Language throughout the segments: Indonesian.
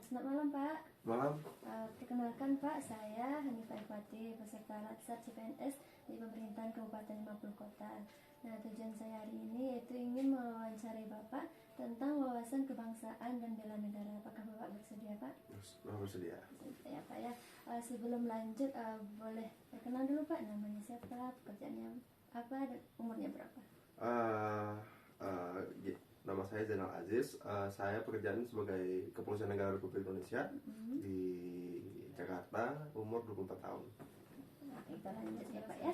Selamat malam Pak. Malam. Perkenalkan Pak, saya Hanifah Ifati, peserta Latsar CPNS di pemerintahan Kabupaten 50 Kota. Nah, tujuan saya hari ini yaitu ingin mewawancarai Bapak tentang wawasan kebangsaan dan bela negara. Apakah Bapak bersedia Pak? Bersedia. Ya Pak ya. Sebelum lanjut, boleh perkenalan dulu Pak, namanya siapa, pekerjaannya apa, dan umurnya berapa? Nama saya Zainal Aziz. Saya pekerjaan sebagai Kepolisian Negara Republik Indonesia di Jakarta, umur 24 tahun. Oke, kita lanjut ya Pak ya.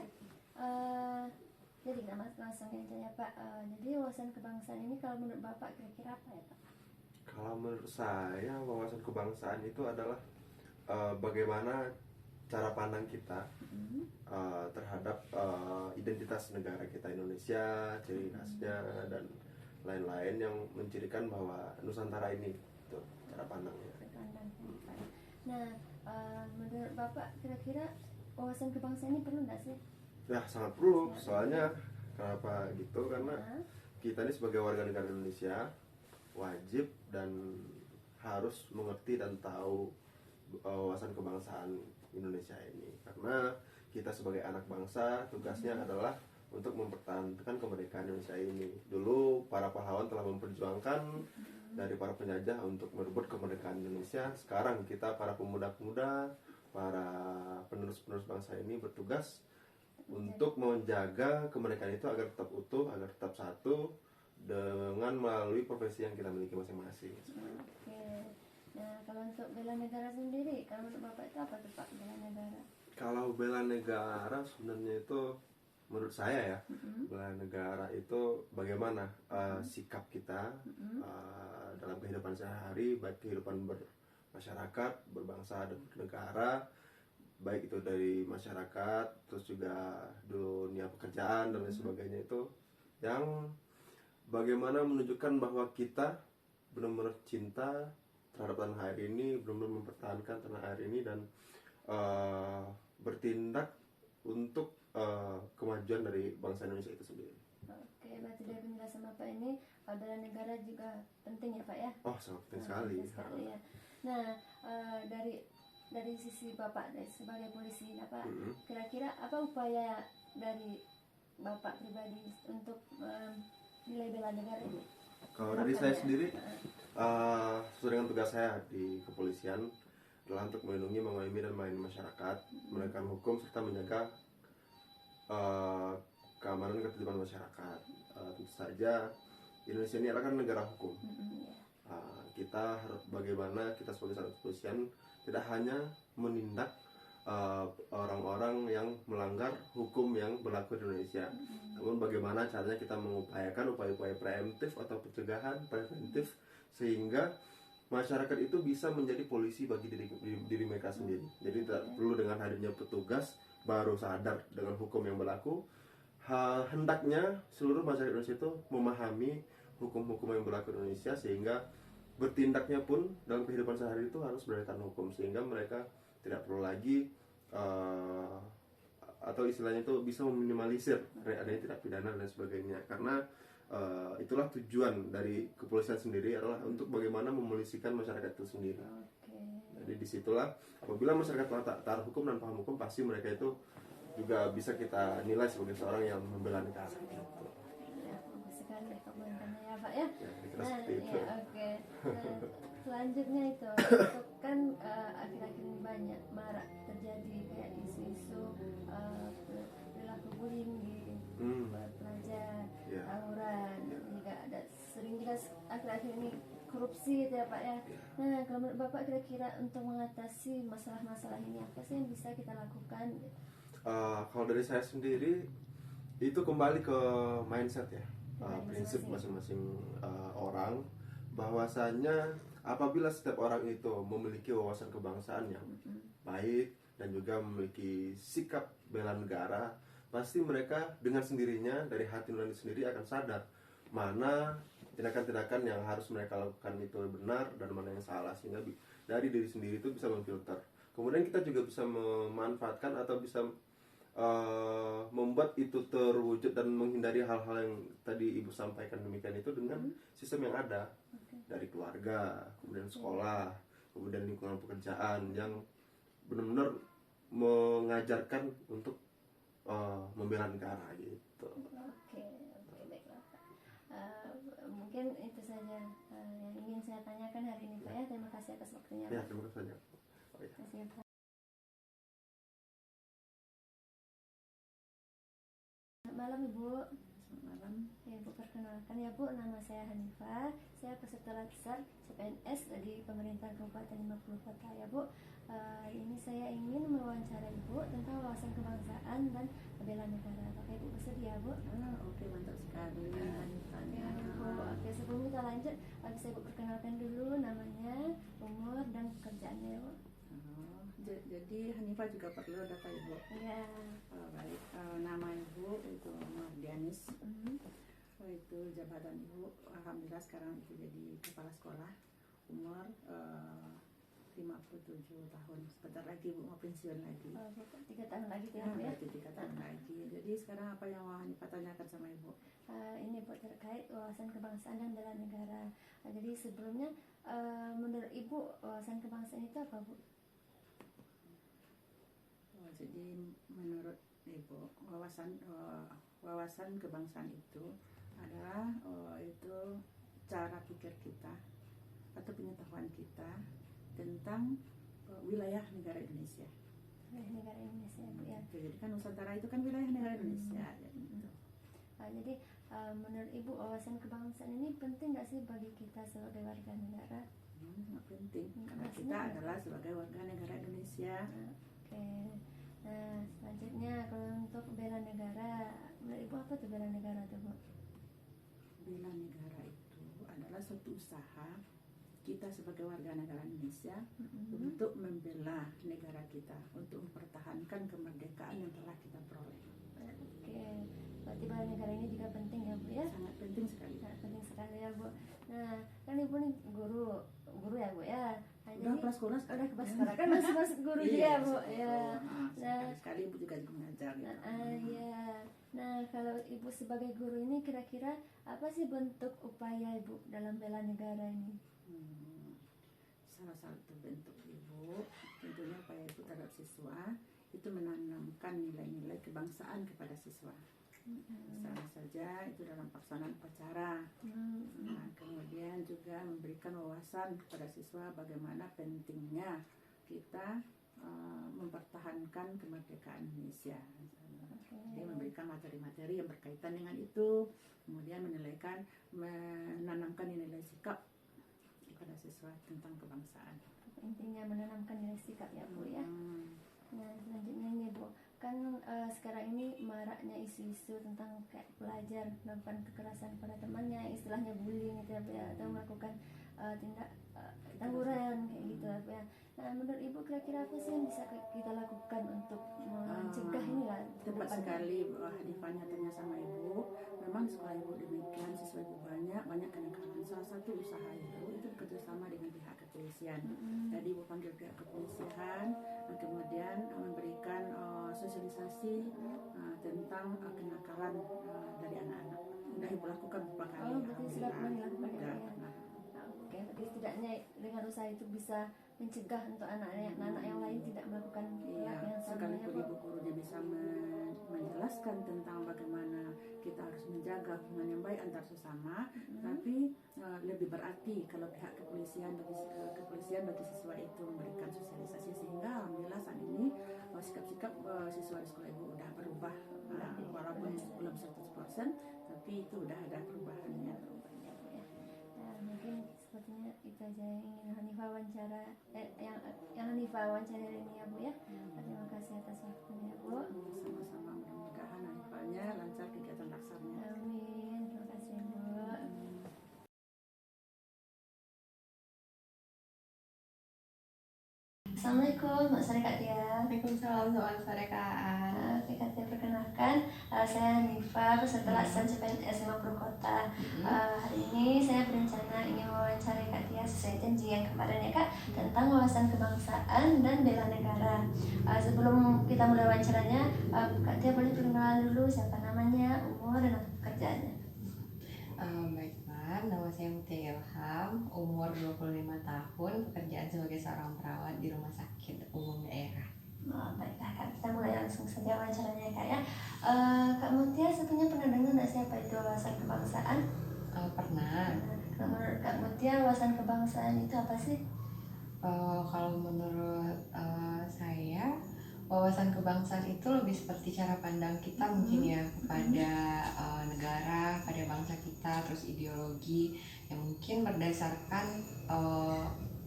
Jadi langsung aja ya Pak. Jadi wawasan kebangsaan ini kalau menurut Bapak kira-kira apa ya Pak? Kalau menurut saya wawasan kebangsaan itu adalah bagaimana cara pandang kita terhadap identitas negara kita Indonesia, ciri khasnya dan lain-lain yang mencirikan bahwa Nusantara ini itu cara pandangnya. Nah, menurut Bapak kira-kira wawasan kebangsaan ini perlu nggak sih? Ya sangat perlu, soalnya kenapa gitu, karena kita ini sebagai warga negara Indonesia wajib dan harus mengerti dan tahu wawasan kebangsaan Indonesia ini, karena kita sebagai anak bangsa tugasnya adalah untuk mempertahankan kemerdekaan Indonesia ini. Dulu para pahlawan telah memperjuangkan dari para penjajah untuk merebut kemerdekaan Indonesia. Sekarang kita para pemuda-pemuda, para penerus-penerus bangsa ini bertugas untuk menjaga kemerdekaan itu agar tetap utuh, agar tetap satu dengan melalui profesi yang kita miliki masing-masing. Oke. Nah, kalau untuk bela negara sendiri, kalau menurut Bapak itu apa tuh Pak, bela negara? Kalau bela negara sebenarnya itu menurut saya ya, bela negara itu bagaimana sikap kita dalam kehidupan sehari-hari, baik kehidupan bermasyarakat, berbangsa dan bernegara, baik itu dari masyarakat, terus juga dunia pekerjaan dan lain sebagainya, itu yang bagaimana menunjukkan bahwa kita benar-benar cinta terhadap tanah air ini, benar-benar mempertahankan tanah air ini dan bertindak untuk kemajuan dari bangsa Indonesia itu sendiri. Oke, berarti dari penjelasan Bapak ini bela negara juga penting ya Pak ya? Oh, sangat penting sekali. Ya. Nah, dari sisi Bapak sebagai polisi, apa kira-kira apa upaya dari Bapak pribadi untuk nilai bela negara ini? Kalau dari saya sendiri, sesuai dengan tugas saya di kepolisian adalah untuk melindungi, mengayomi dan melayani masyarakat, menegakkan hukum serta menjaga keamanan dan ketertiban masyarakat. Tentu saja Indonesia ini adalah kan negara hukum. Kita harus bagaimana kita sebagai satu kepolisian tidak hanya menindak orang-orang yang melanggar hukum yang berlaku di Indonesia, namun bagaimana caranya kita mengupayakan upaya-upaya preemptif atau pencegahan preventif sehingga masyarakat itu bisa menjadi polisi bagi diri mereka sendiri. Jadi tidak perlu dengan hadirnya petugas baru sadar dengan hukum yang berlaku. Hendaknya seluruh masyarakat Indonesia itu memahami hukum-hukum yang berlaku di Indonesia, sehingga bertindaknya pun dalam kehidupan sehari itu harus berdasarkan hukum, sehingga mereka tidak perlu lagi atau istilahnya itu bisa meminimalisir adanya tindak pidana dan sebagainya. Karena itulah tujuan dari kepolisian sendiri, adalah untuk bagaimana memolisikan masyarakat itu sendiri. Jadi disitulah apabila masyarakat taat hukum dan paham hukum, pasti mereka itu juga bisa kita nilai sebagai seorang yang membela negara. Ya, bagus sekali komentarnya ya Pak ya. Seperti itu. Oke. Nah, selanjutnya itu kan akhir-akhir ini banyak marak terjadi kayak isu-isu perilaku bullying di pelajar, tawuran, juga ada sering juga akhir-akhir ini korupsi itu ya Pak ya. Nah, kalau menurut Bapak kira-kira untuk mengatasi masalah-masalah ini apa sih yang bisa kita lakukan? Kalau dari saya sendiri itu kembali ke mindset ya, prinsip masing-masing orang, bahwasanya apabila setiap orang itu memiliki wawasan kebangsaan yang baik dan juga memiliki sikap bela negara, pasti mereka dengan sendirinya dari hati nurani sendiri akan sadar mana tindakan-tindakan yang harus mereka lakukan itu benar dan mana yang salah, sehingga dari diri sendiri itu bisa memfilter. Kemudian kita juga bisa memanfaatkan atau bisa membuat itu terwujud dan menghindari hal-hal yang tadi Ibu sampaikan demikian itu dengan sistem yang ada dari keluarga, kemudian sekolah, kemudian lingkungan pekerjaan yang benar-benar mengajarkan untuk membela negara gitu. Oke, baiklah Pak. Mungkin itu saja yang ingin saya tanyakan hari ini Pak ya. Terima kasih atas waktunya Pak. Ya, terima kasih banyak. Terima kasih Pak. Selamat malam Ibu. Selamat malam. Ya Bu, perkenalkan ya Bu, nama saya Hanifah. Saya peserta latsar CPNS di pemerintah Kabupaten 50 Kota ya Bu. Ini saya ingin mewawancara Ibu tentang wawasan kebangsaan dan bela negara. Apakah Ibu bersedia Bu? Oke, mantap sekali Hanifahnya. Bu, oke, sebelum kita lanjut, bisa Ibu perkenalkan dulu namanya, umur dan pekerjaannya Bu. Jadi Hanifah juga perlu data Ibu. Iya. Baik, nama Ibu itu Mardianis. Itu jabatan Ibu, alhamdulillah sekarang itu jadi kepala sekolah. Umur 57 tahun. Sebentar lagi Bu mau pensiun lagi. 3 tahun lagi ya Bu ya? 3 tahun lagi. Jadi sekarang apa yang mau Hanifah tanyakan sama Ibu? Ini Bu, terkait wawasan kebangsaan dan bela negara. Jadi sebelumnya menurut Ibu wawasan kebangsaan itu apa Bu? Jadi menurut Ibu wawasan kebangsaan itu adalah itu cara pikir kita atau pengetahuan kita tentang wilayah negara Indonesia. Wilayah negara Indonesia Bu ya. Jadi kan Nusantara itu kan wilayah negara Indonesia. Jadi menurut Ibu wawasan kebangsaan ini penting nggak sih bagi kita sebagai warga negara? Sangat penting karena Maksudnya kita apa? adalah sebagai warga negara Indonesia. Oke. Nah selanjutnya kalau untuk bela negara, menurut Ibu apa tuh bela negara tuh Bu? Bela negara itu adalah suatu usaha kita sebagai warga negara Indonesia untuk membela negara kita, untuk mempertahankan kemerdekaan yang telah kita peroleh. Oke, berarti bela negara ini juga penting ya Bu ya? Sangat penting sekali. Sangat penting sekali ya Bu. Nah kan Ibu nih guru ya Bu ya? Udah kepala sekolah sekarang. Udah kepala sekolah kan masih masuk guru juga ya Bu ya. Nah sekali Ibu juga mengajar gitu. ya. Nah kalau Ibu sebagai guru ini kira-kira apa sih bentuk upaya Ibu dalam bela negara ini? Salah satu bentuk Ibu tentunya upaya Ibu terhadap siswa itu menanamkan nilai-nilai kebangsaan kepada siswa. Misalnya saja itu dalam pelaksanaan upacara. Nah, kemudian juga memberikan wawasan kepada siswa bagaimana pentingnya kita mempertahankan kemerdekaan Indonesia. Jadi memberikan materi-materi yang berkaitan dengan itu, kemudian menanamkan nilai sikap kepada siswa tentang kebangsaan. Intinya menanamkan nilai sikap ya Bu ya. Nah selanjutnya ini Bu, kan sekarang ini maraknya isu-isu tentang kayak pelajar melakukan kekerasan pada temannya, istilahnya bullying gitu ya Bu ya, atau melakukan tindak tawuran kayak gitu ya Bu ya. Nah menurut Ibu kira-kira apa sih yang bisa kita lakukan untuk mencegah ini lah? Tepat sekali Hanifahnya tanya sama Ibu. Memang sekolah Ibu demikian, siswa Ibu banyak kenakalan. Salah satu usaha Ibu itu bekerjasama dengan pihak kepolisian. Jadi Ibu panggil pihak kepolisian, kemudian memberikan sosialisasi tentang kenakalan dari anak-anak. Sudah Ibu lakukan beberapa kali. Berarti sudah pernah dilakukan ya? Pernah. Oke, berarti setidaknya dengan usaha itu bisa mencegah untuk anak yang lain tidak melakukan perilaku yang sama ya sekalipun Bu. Ibu gurunya bisa menjelaskan tentang bagaimana kita harus menjaga hubungan yang baik antar sesama, tapi lebih berarti kalau pihak kepolisian bagi siswa itu memberikan sosialisasi, sehingga alhamdulillah saat ini sikap-sikap siswa di sekolah Ibu udah berubah, walaupun belum 100%, tapi itu udah ada perubahannya. Mungkin sepertinya itu aja yang ingin Hanifah wawancara yang Hanifah wawancara hari ini ya Bu ya. Terima kasih atas waktunya Bu. Sama-sama, mudah-mudahan Hanifahnya lancar kegiatan laksarnya. Amin. Terima kasih Bu. Assalamualaikum, Mbak Sore Kak Tia. Waalaikumsalam, selamat sore Kak. Oke Kak Tia, perkenalkan saya Hanifah, peserta laksar CPNS 50 Kota. Hari ini saya berencana ingin mewawancarai Kak Tia sesuai janji yang kemarin ya Kak, tentang wawasan kebangsaan dan bela negara. Sebelum kita mulai wawancaranya, Kak Tia boleh perkenalan dulu siapa namanya, umur dan pekerjaannya. Baik Pak, perkenalkan, nama saya Mutia Ilham, umur 25 tahun, pekerjaan sebagai seorang perawat di rumah sakit umum daerah. Baiklah Kak, kita mulai langsung saja wawancaranya Kak ya. Kak Mutia sebetulnya pernah dengar nggak siapa itu wawasan kebangsaan? Pernah. Nah, menurut Kak Mutia wawasan kebangsaan itu apa sih? Kalau menurut saya, wawasan kebangsaan itu lebih seperti cara pandang kita mungkin ya kepada negara, pada bangsa kita, terus ideologi yang mungkin berdasarkan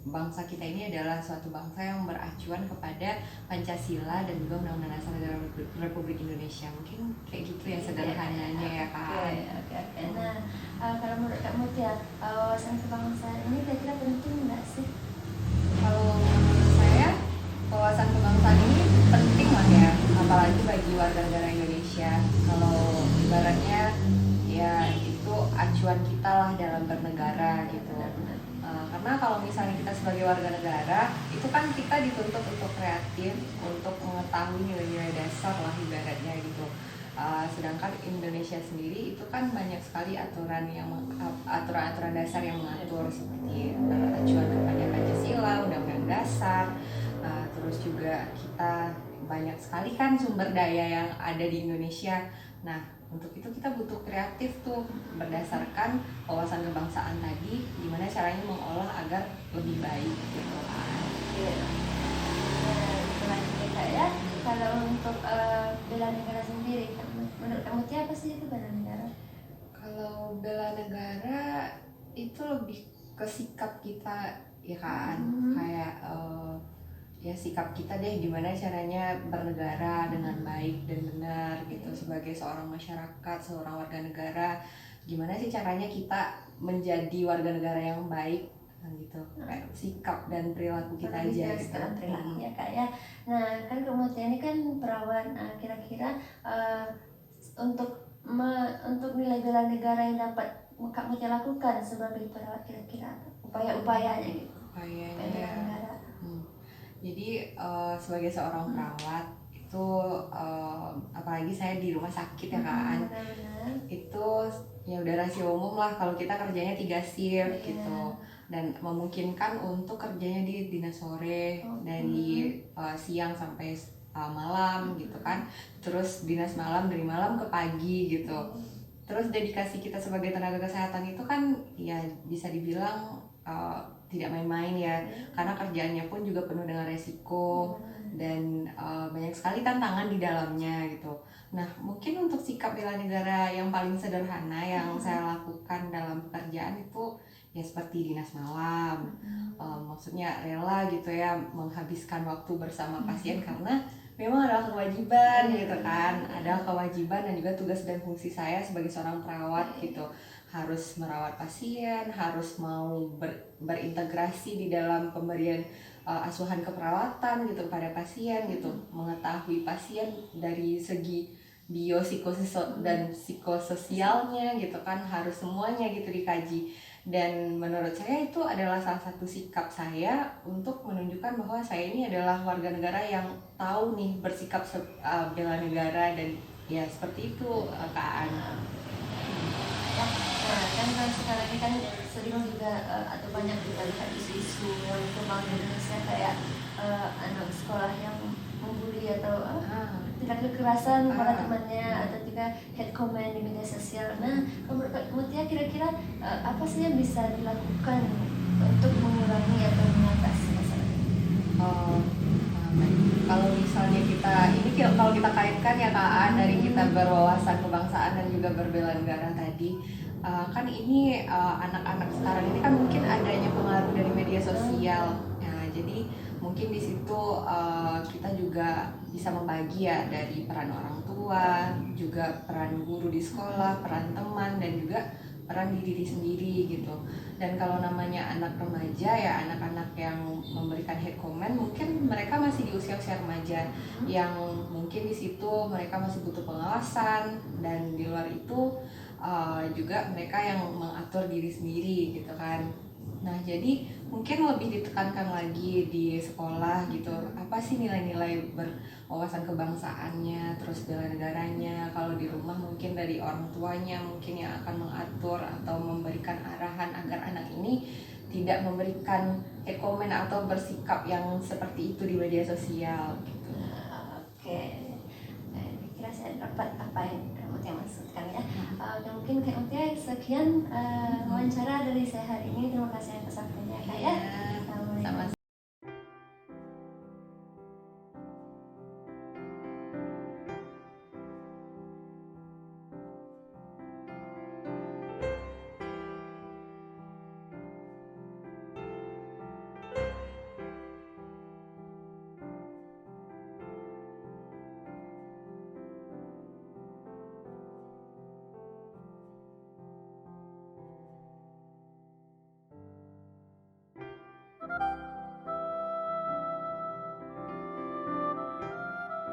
bangsa kita ini adalah suatu bangsa yang beracuan kepada Pancasila dan juga Undang-Undang Dasar Negara Republik Indonesia. Mungkin kayak gitu ya sederhananya ya Kak. Oke. Nah, kalau menurut Kak Mutia, wawasan kebangsaan ini kira-kira penting nggak sih? Kalau menurut saya, wawasan kebangsaan ini penting lah ya, apalagi bagi warga negara Indonesia. Kalau ibaratnya ya itu acuan kita lah dalam bernegara gitu. Karena kalau misalnya kita sebagai warga negara, itu kan kita dituntut untuk kreatif, untuk mengetahui nilai-nilai dasar lah ibaratnya gitu. Sedangkan Indonesia sendiri itu kan banyak sekali aturan-aturan dasar yang mengatur seperti acuan kepada Pancasila, Undang-Undang Dasar, terus juga kita banyak sekali kan sumber daya yang ada di Indonesia. Nah, untuk itu kita butuh kreatif tuh berdasarkan wawasan kebangsaan tadi, gimana caranya mengolah agar lebih baik gitu kan. Nah, itu Kak ya. Kalau untuk bela negara sendiri, menurut Kak Mutia apa sih itu bela negara? Kalau bela negara itu lebih ke sikap kita ya kan, kayak ya sikap kita deh gimana caranya bernegara dengan baik dan benar gitu sebagai seorang masyarakat, seorang warga negara. Gimana sih caranya kita menjadi warga negara yang baik gitu, kayak sikap dan perilaku kita aja gitu. Perilaku ya Kak ya. Nah, kan Kak Mutia ini kan perawat. Kira-kira untuk nilai bela negara yang dapat Kak Mutia lakukan sebagai perawat, kira-kira apa upaya-upayanya gitu? Upayanya. Jadi sebagai seorang perawat itu apalagi saya di rumah sakit ya kan, itu ya udah rahasia umum lah kalau kita kerjanya 3 shift gitu, dan memungkinkan untuk kerjanya di dinas sore dari siang sampai malam gitu kan, terus dinas malam dari malam ke pagi gitu. Terus dedikasi kita sebagai tenaga kesehatan itu kan ya bisa dibilang tidak main-main ya, karena kerjaannya pun juga penuh dengan resiko dan banyak sekali tantangan di dalamnya gitu. Nah, mungkin untuk sikap bela negara yang paling sederhana yang saya lakukan dalam pekerjaan itu ya seperti dinas malam, maksudnya rela gitu ya menghabiskan waktu bersama pasien karena memang adalah kewajiban gitu kan, adalah kewajiban dan juga tugas dan fungsi saya sebagai seorang perawat gitu. Harus merawat pasien, harus mau berintegrasi di dalam pemberian asuhan keperawatan gitu pada pasien gitu, mengetahui pasien dari segi dan psikososialnya gitu kan, harus semuanya gitu dikaji. Dan menurut saya itu adalah salah satu sikap saya untuk menunjukkan bahwa saya ini adalah warga negara yang tahu nih bersikap bela negara, dan ya seperti itu Kak Ana. Nah, kan sekarang ini kan sering juga atau banyak kita lihat isu-isu yang berkembang di Indonesia kayak anak sekolah yang membuli atau tindak kekerasan kepada temannya, atau juga hate comment di media sosial. Nah, menurut Kak Mutia kira-kira apa sih yang bisa dilakukan untuk mengurangi atau mengatasi masalah ini? Kalau misalnya kalau kita kaitkan ya Kak, dari kita berwawasan kebangsaan dan juga berbela negara tadi, kan ini anak-anak sekarang ini kan mungkin adanya pengaruh dari media sosial. Nah, jadi mungkin di situ kita juga bisa membagi ya dari peran orang tua, juga peran guru di sekolah, peran teman, dan juga peran di diri sendiri gitu. Dan kalau namanya anak remaja ya anak-anak yang memberikan hate comment, mungkin mereka masih di usia-usia remaja yang mungkin di situ mereka masih butuh pengawasan, dan di luar itu juga mereka yang mengatur diri sendiri gitu kan. Nah, jadi mungkin lebih ditekankan lagi di sekolah gitu, apa sih nilai-nilai berwawasan kebangsaannya, terus bela negaranya. Kalau di rumah mungkin dari orang tuanya mungkin yang akan mengatur atau memberikan arahan agar anak ini tidak memberikan komen atau bersikap yang seperti itu di media sosial gitu. Oke. Kira saya dapat apa yang Mutia maksudkan ya. Mungkin Kak Mutia sekian wawancara dari saya hari ini. Terima kasih atas waktunya Kak ya.